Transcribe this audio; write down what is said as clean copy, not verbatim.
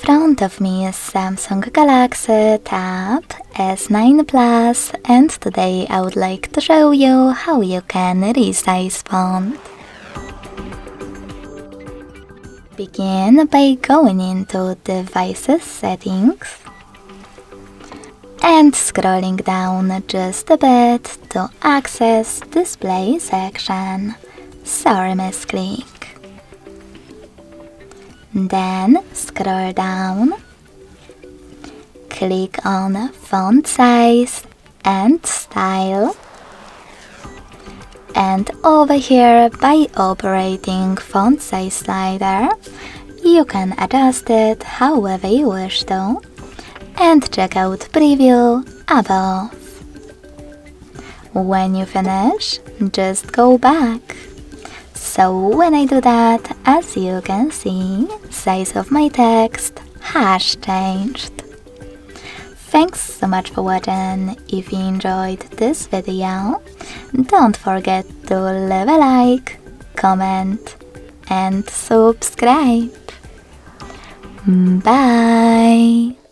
front of me is Samsung Galaxy Tab S9 Plus, and today I would like to show you how you can resize font. Begin by going into Devices Settings and scrolling down just a bit to access Display section. Sorry, misclick. Then scroll down, click on Font Size and Style, and over here by operating Font Size slider, you can adjust it however you wish to, and check out Preview above. When you finish, just go back. So when I do that, as you can see, size of my text has changed. Thanks so much for watching. If you enjoyed this video, don't forget to leave a like, comment and subscribe. Bye!